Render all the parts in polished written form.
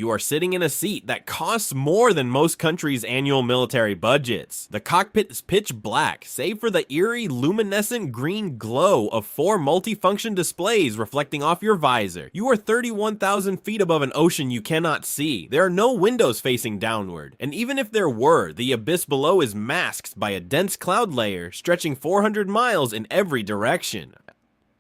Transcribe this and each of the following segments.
You are sitting in a seat that costs more than most countries' annual military budgets. The cockpit is pitch black, save for the eerie luminescent green glow of 4 multifunction displays reflecting off your visor. You are 31,000 feet above an ocean you cannot see. There are no windows facing downward, and even if there were, the abyss below is masked by a dense cloud layer stretching 400 miles in every direction.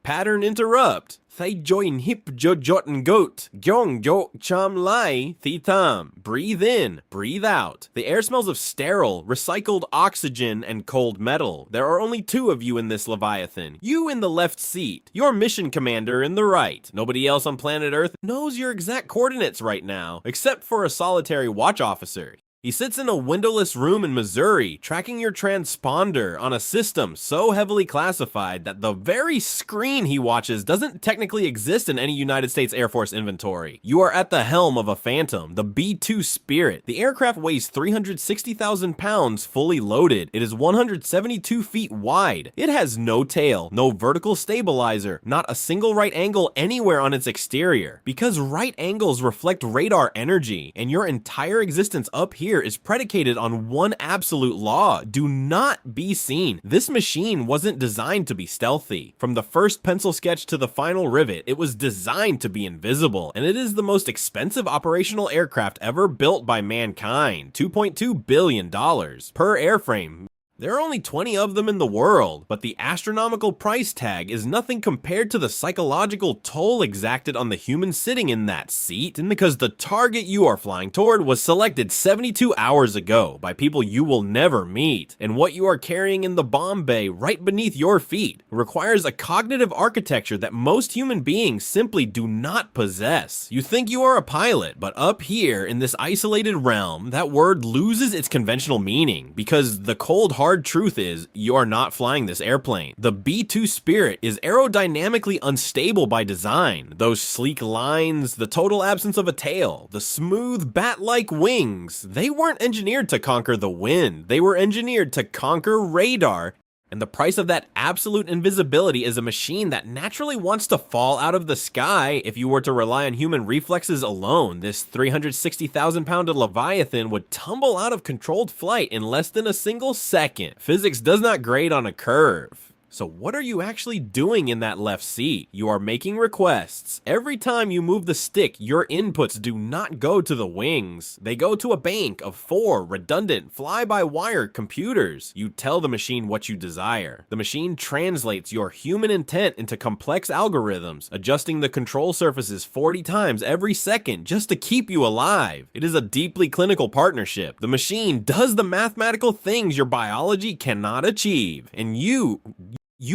Pattern interrupt. Thay join hip jo jotin goat. Gyong jo cham lai thi tam. Breathe in, breathe out. The air smells of sterile, recycled oxygen and cold metal. There are only 2 of you in this Leviathan. You in the left seat. Your mission commander in the right. Nobody else on planet Earth knows your exact coordinates right now, except for a solitary watch officer. He sits in a windowless room in Missouri, tracking your transponder on a system so heavily classified that the very screen he watches doesn't technically exist in any United States Air Force inventory. You are at the helm of a Phantom, the B-2 Spirit. The aircraft weighs 360,000 pounds fully loaded. It is 172 feet wide. It has no tail, no vertical stabilizer, not a single right angle anywhere on its exterior. Because right angles reflect radar energy, and your entire existence up here is predicated on one absolute law: do not be seen. This machine wasn't designed to be stealthy. From the first pencil sketch to the final rivet, it was designed to be invisible, and it is the most expensive operational aircraft ever built by mankind. $2.2 billion per airframe. There are only 20 of them in the world, but the astronomical price tag is nothing compared to the psychological toll exacted on the human sitting in that seat, and because the target you are flying toward was selected 72 hours ago by people you will never meet, and what you are carrying in the bomb bay right beneath your feet requires a cognitive architecture that most human beings simply do not possess. You think you are a pilot, but up here in this isolated realm, that word loses its conventional meaning, because the cold hard truth is, you are not flying this airplane. The B-2 Spirit is aerodynamically unstable by design. Those sleek lines, the total absence of a tail, the smooth bat-like wings, they weren't engineered to conquer the wind. They were engineered to conquer radar. And the price of that absolute invisibility is a machine that naturally wants to fall out of the sky. If you were to rely on human reflexes alone, this 360,000-pound Leviathan would tumble out of controlled flight in less than a single second. Physics does not grade on a curve. So what are you actually doing in that left seat? You are making requests. Every time you move the stick, your inputs do not go to the wings. They go to a bank of 4 redundant fly-by-wire computers. You tell the machine what you desire. The machine translates your human intent into complex algorithms, adjusting the control surfaces 40 times every second just to keep you alive. It is a deeply clinical partnership. The machine does the mathematical things your biology cannot achieve, and you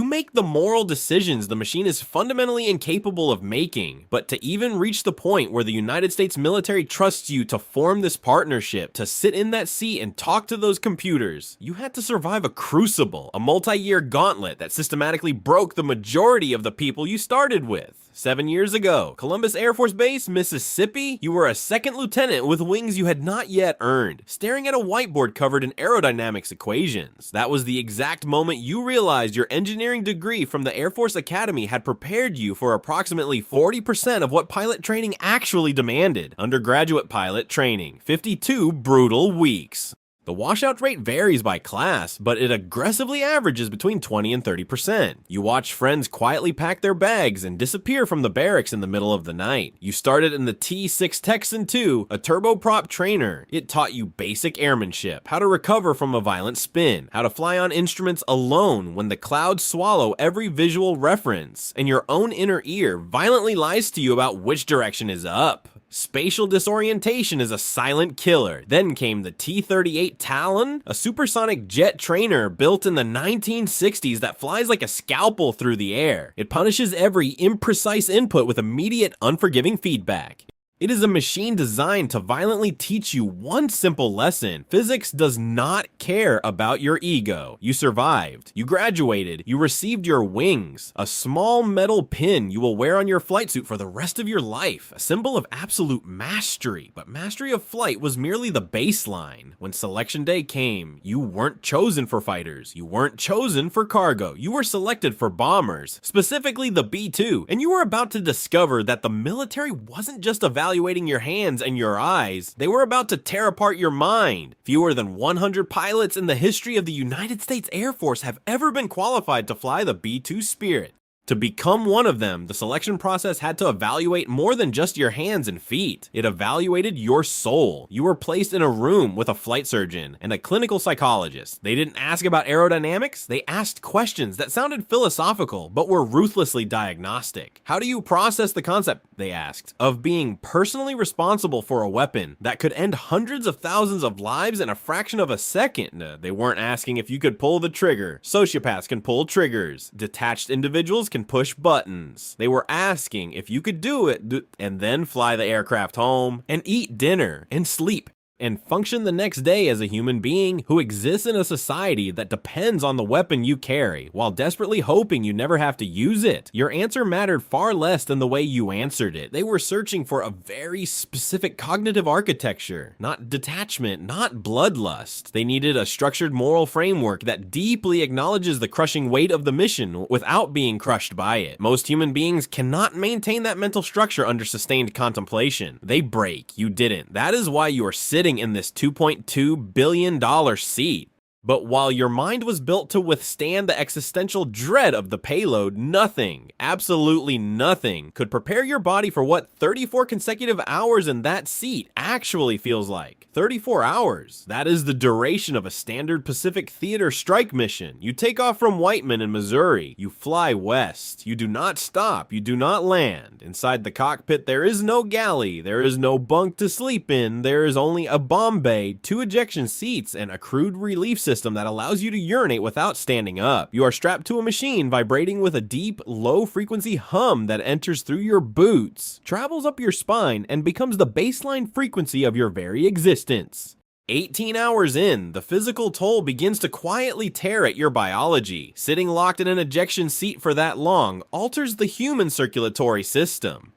make the moral decisions the machine is fundamentally incapable of making. But to even reach the point where the United States military trusts you to form this partnership, to sit in that seat and talk to those computers, you had to survive a crucible, a multi-year gauntlet that systematically broke the majority of the people you started with. 7 years ago, Columbus Air Force Base, Mississippi, you were a second lieutenant with wings you had not yet earned, staring at a whiteboard covered in aerodynamics equations. That was the exact moment you realized your engineering degree from the Air Force Academy had prepared you for approximately 40% of what pilot training actually demanded. Undergraduate pilot training, 52 brutal weeks. The washout rate varies by class, but it aggressively averages between 20 and 30%. You watch friends quietly pack their bags and disappear from the barracks in the middle of the night. You started in the T-6 Texan II, a turboprop trainer. It taught you basic airmanship, how to recover from a violent spin, how to fly on instruments alone when the clouds swallow every visual reference, and your own inner ear violently lies to you about which direction is up. Spatial disorientation is a silent killer. Then came the T-38 Talon, a supersonic jet trainer built in the 1960s that flies like a scalpel through the air. It punishes every imprecise input with immediate, unforgiving feedback. It is a machine designed to violently teach you one simple lesson. Physics does not care about your ego. You survived. You graduated. You received your wings. A small metal pin you will wear on your flight suit for the rest of your life. A symbol of absolute mastery. But mastery of flight was merely the baseline. When selection day came, you weren't chosen for fighters. You weren't chosen for cargo. You were selected for bombers, specifically the B-2. And you were about to discover that the military wasn't just evaluating evaluating your hands and your eyes, they were about to tear apart your mind. Fewer than 100 pilots in the history of the United States Air Force have ever been qualified to fly the B-2 Spirit. To become one of them, the selection process had to evaluate more than just your hands and feet. It evaluated your soul. You were placed in a room with a flight surgeon and a clinical psychologist. They didn't ask about aerodynamics, they asked questions that sounded philosophical, but were ruthlessly diagnostic. How do you process the concept, they asked, of being personally responsible for a weapon that could end hundreds of thousands of lives in a fraction of a second? They weren't asking if you could pull the trigger. Sociopaths can pull triggers. Detached individuals can push buttons. They were asking if you could do it and then fly the aircraft home and eat dinner and sleep and function the next day as a human being who exists in a society that depends on the weapon you carry, while desperately hoping you never have to use it. Your answer mattered far less than the way you answered it. They were searching for a very specific cognitive architecture, not detachment, not bloodlust. They needed a structured moral framework that deeply acknowledges the crushing weight of the mission without being crushed by it. Most human beings cannot maintain that mental structure under sustained contemplation. They break. You didn't. That is why you are sitting in this $2.2 billion seat. But while your mind was built to withstand the existential dread of the payload, nothing, absolutely nothing, could prepare your body for what 34 consecutive hours in that seat actually feels like. 34 hours. That is the duration of a standard Pacific Theater strike mission. You take off from Whiteman in Missouri. You fly west. You do not stop. You do not land. Inside the cockpit, there is no galley. There is no bunk to sleep in. There is only a bomb bay, 2 ejection seats, and a crude relief system that allows you to urinate without standing up. You are strapped to a machine vibrating with a deep, low-frequency hum that enters through your boots, travels up your spine, and becomes the baseline frequency of your very existence. 18 hours in, the physical toll begins to quietly tear at your biology. Sitting locked in an ejection seat for that long alters the human circulatory system.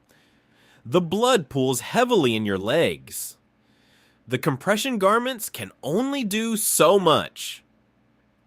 The blood pools heavily in your legs. The compression garments can only do so much.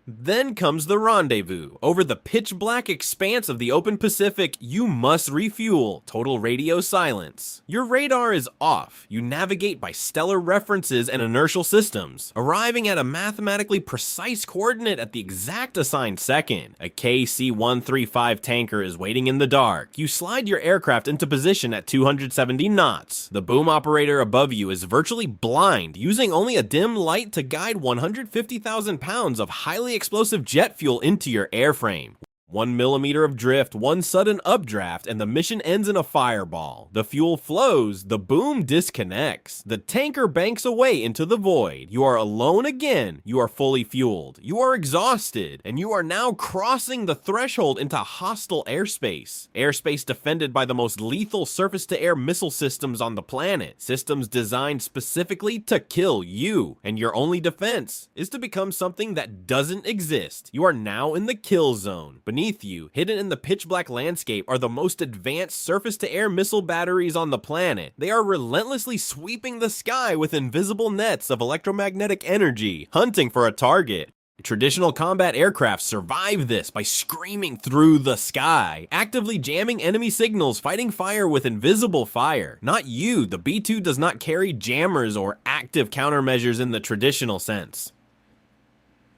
Then comes the rendezvous. Over the pitch-black expanse of the open Pacific, you must refuel. Total radio silence. Your radar is off. You navigate by stellar references and inertial systems, arriving at a mathematically precise coordinate at the exact assigned second. A KC-135 tanker is waiting in the dark. You slide your aircraft into position at 270 knots. The boom operator above you is virtually blind, using only a dim light to guide 150,000 pounds of highly explosive jet fuel into your airframe. 1 millimeter of drift, one sudden updraft, and the mission ends in a fireball. The fuel flows, the boom disconnects. The tanker banks away into the void. You are alone again. You are fully fueled. You are exhausted, and you are now crossing the threshold into hostile airspace. Airspace defended by the most lethal surface-to-air missile systems on the planet. Systems designed specifically to kill you, and your only defense is to become something that doesn't exist. You are now in the kill zone. Beneath you, hidden in the pitch-black landscape, are the most advanced surface-to-air missile batteries on the planet. They are relentlessly sweeping the sky with invisible nets of electromagnetic energy, hunting for a target. Traditional combat aircraft survive this by screaming through the sky, actively jamming enemy signals, fighting fire with invisible fire. Not you. The B-2 does not carry jammers or active countermeasures in the traditional sense.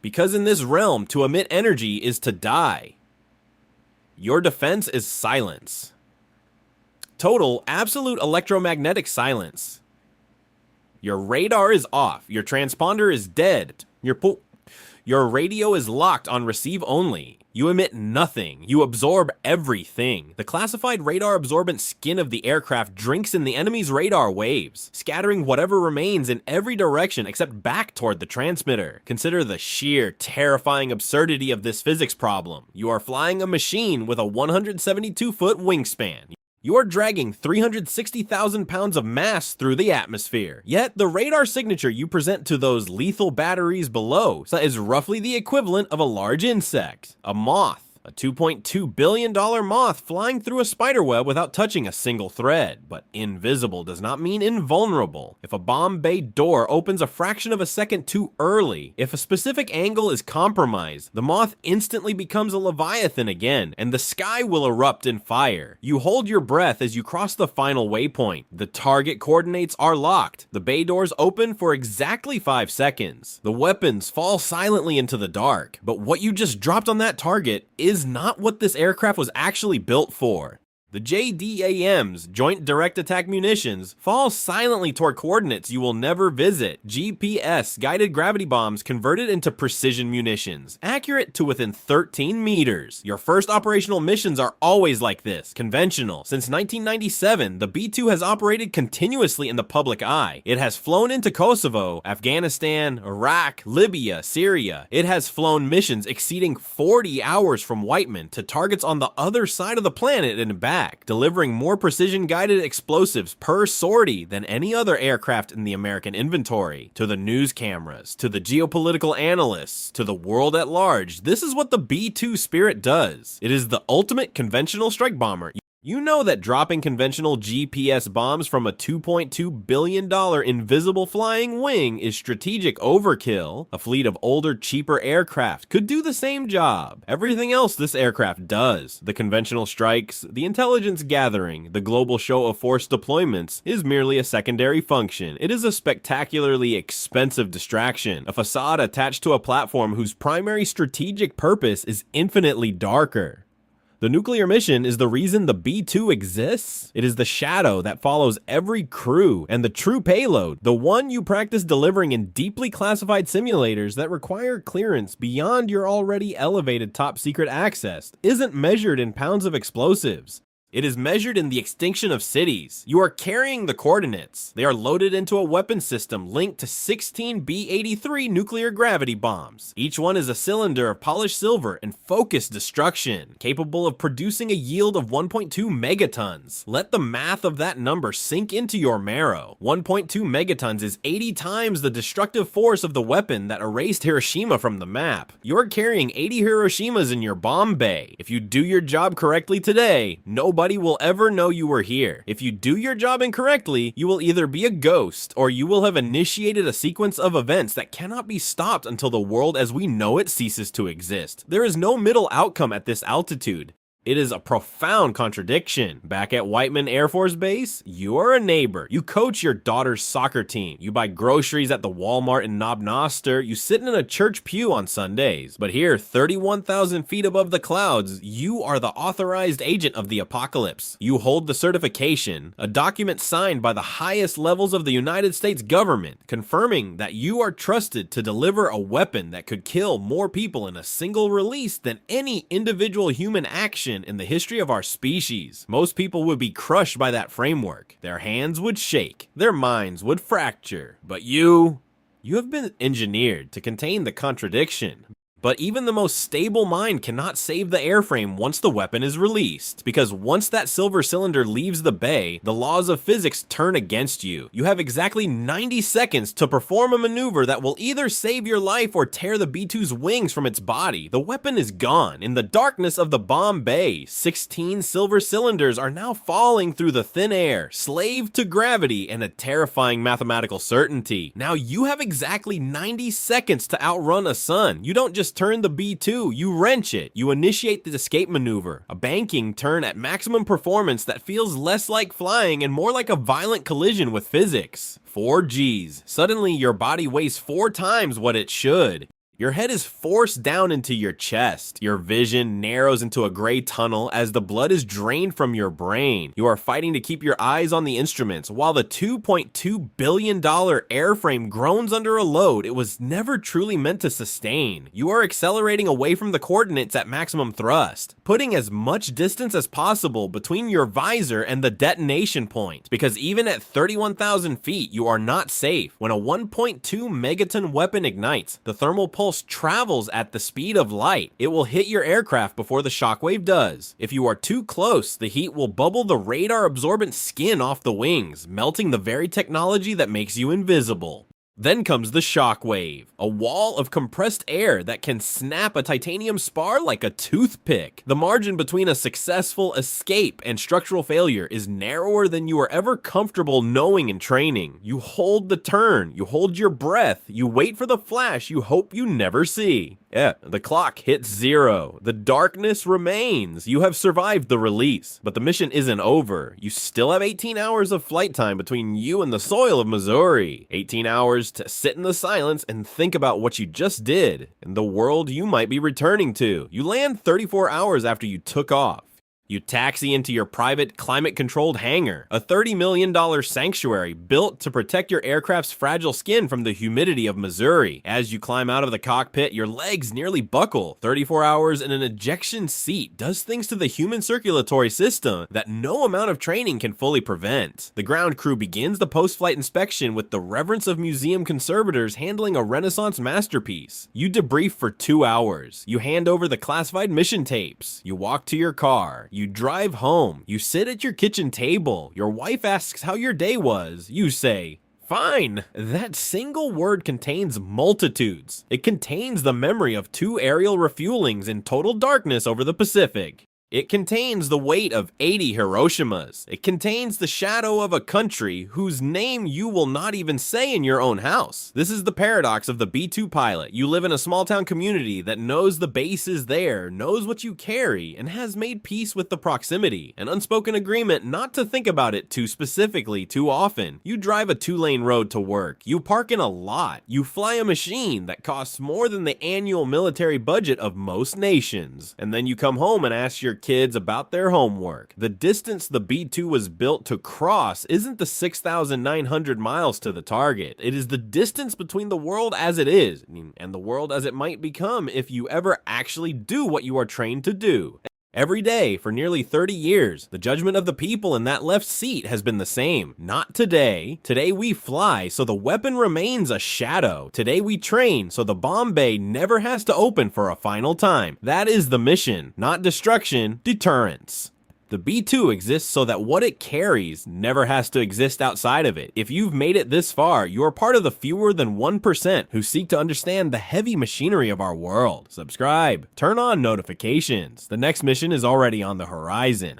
Because in this realm, to emit energy is to die. Your defense is silence. Total, absolute electromagnetic silence. Your radar is off. Your transponder is dead. Your radio is locked on receive only. You emit nothing. You absorb everything. The classified radar absorbent skin of the aircraft drinks in the enemy's radar waves, scattering whatever remains in every direction except back toward the transmitter. Consider the sheer, terrifying absurdity of this physics problem. You are flying a machine with a 172-foot wingspan. You are dragging 360,000 pounds of mass through the atmosphere. Yet, the radar signature you present to those lethal batteries below is roughly the equivalent of a large insect, a moth. A $2.2 billion moth flying through a spiderweb without touching a single thread. But invisible does not mean invulnerable. If a bomb bay door opens a fraction of a second too early, if a specific angle is compromised, the moth instantly becomes a leviathan again, and the sky will erupt in fire. You hold your breath as you cross the final waypoint. The target coordinates are locked. The bay doors open for exactly 5 seconds. The weapons fall silently into the dark. But what you just dropped on that target is not what this aircraft was actually built for. The JDAMs, Joint Direct Attack Munitions, fall silently toward coordinates you will never visit. GPS, guided gravity bombs converted into precision munitions, accurate to within 13 meters. Your first operational missions are always like this, conventional. Since 1997, the B-2 has operated continuously in the public eye. It has flown into Kosovo, Afghanistan, Iraq, Libya, Syria. It has flown missions exceeding 40 hours from Whiteman to targets on the other side of the planet and back, delivering more precision-guided explosives per sortie than any other aircraft in the American inventory. To the news cameras, to the geopolitical analysts, to the world at large, this is what the B-2 Spirit does. It is the ultimate conventional strike bomber. You know that dropping conventional GPS bombs from a $2.2 billion invisible flying wing is strategic overkill. A fleet of older, cheaper aircraft could do the same job. Everything else this aircraft does, the conventional strikes, the intelligence gathering, the global show of force deployments, is merely a secondary function. It is a spectacularly expensive distraction, a facade attached to a platform whose primary strategic purpose is infinitely darker. The nuclear mission is the reason the B-2 exists. It is the shadow that follows every crew, and the true payload, the one you practice delivering in deeply classified simulators that require clearance beyond your already elevated top secret access, isn't measured in pounds of explosives. It is measured in the extinction of cities. You are carrying the coordinates. They are loaded into a weapon system linked to 16 B-83 nuclear gravity bombs. Each one is a cylinder of polished silver and focused destruction, capable of producing a yield of 1.2 megatons. Let the math of that number sink into your marrow. 1.2 megatons is 80 times the destructive force of the weapon that erased Hiroshima from the map. You're carrying 80 Hiroshimas in your bomb bay. If you do your job correctly today, nobody will ever know you were here. If you do your job incorrectly, you will either be a ghost, or you will have initiated a sequence of events that cannot be stopped until the world as we know it ceases to exist. There is no middle outcome at this altitude. It is a profound contradiction. Back at Whiteman Air Force Base, you are a neighbor. You coach your daughter's soccer team. You buy groceries at the Walmart in Knob Noster. You sit in a church pew on Sundays. But here, 31,000 feet above the clouds, you are the authorized agent of the apocalypse. You hold the certification, a document signed by the highest levels of the United States government, confirming that you are trusted to deliver a weapon that could kill more people in a single release than any individual human action in the history of our species. Most people would be crushed by that framework. Their hands would shake. Their minds would fracture. But you have been engineered to contain the contradiction. But even the most stable mind cannot save the airframe once the weapon is released, because once that silver cylinder leaves the bay, the laws of physics turn against you. You have exactly 90 seconds to perform a maneuver that will either save your life or tear the B-2's wings from its body. The weapon is gone. In the darkness of the bomb bay, 16 silver cylinders are now falling through the thin air, slave to gravity and a terrifying mathematical certainty. Now you have exactly 90 seconds to outrun a sun. You don't just turn the B-2, you wrench it. You initiate the escape maneuver, a banking turn at maximum performance that feels less like flying and more like a violent collision with physics. 4 Gs. Suddenly your body weighs 4 times what it should. Your head is forced down into your chest. Your vision narrows into a gray tunnel as the blood is drained from your brain. You are fighting to keep your eyes on the instruments while the $2.2 billion airframe groans under a load it was never truly meant to sustain. You are accelerating away from the coordinates at maximum thrust, putting as much distance as possible between your visor and the detonation point, because even at 31,000 feet, you are not safe. When a 1.2 megaton weapon ignites, the thermal pulse travels at the speed of light. It will hit your aircraft before the shockwave does. If you are too close, the heat will bubble the radar absorbent skin off the wings, melting the very technology that makes you invisible. Then comes the shockwave, a wall of compressed air that can snap a titanium spar like a toothpick. The margin between a successful escape and structural failure is narrower than you are ever comfortable knowing in training. You hold the turn, you hold your breath, you wait for the flash you hope you never see. Yeah, the clock hits 0. The darkness remains. You have survived the release, but the mission isn't over. You still have 18 hours of flight time between you and the soil of Missouri. 18 hours to sit in the silence and think about what you just did and the world you might be returning to. You land 34 hours after you took off. You taxi into your private climate-controlled hangar, a $30 million sanctuary built to protect your aircraft's fragile skin from the humidity of Missouri. As you climb out of the cockpit, your legs nearly buckle. 34 hours in an ejection seat does things to the human circulatory system that no amount of training can fully prevent. The ground crew begins the post-flight inspection with the reverence of museum conservators handling a Renaissance masterpiece. You debrief for 2 hours. You hand over the classified mission tapes. You walk to your car. You drive home. You sit at your kitchen table. Your wife asks how your day was. You say, "Fine." That single word contains multitudes. It contains the memory of 2 aerial refuelings in total darkness over the Pacific. It contains the weight of 80 Hiroshimas. It contains the shadow of a country whose name you will not even say in your own house. This is the paradox of the B-2 pilot. You live in a small town community that knows the base is there, knows what you carry, and has made peace with the proximity. An unspoken agreement not to think about it too specifically too often. You drive a 2-lane road to work. You park in a lot. You fly a machine that costs more than the annual military budget of most nations. And then you come home and ask your kids about their homework. The distance the B-2 was built to cross isn't the 6,900 miles to the target. It is the distance between the world as it is and the world as it might become if you ever actually do what you are trained to do. Every day for nearly 30 years, the judgment of the people in that left seat has been the same. Not today. Today we fly, so the weapon remains a shadow. Today we train, so the bomb bay never has to open for a final time. That is the mission. Not destruction, deterrence. The B-2 exists so that what it carries never has to exist outside of it. If you've made it this far, you are part of the fewer than 1% who seek to understand the heavy machinery of our world. Subscribe, turn on notifications. The next mission is already on the horizon.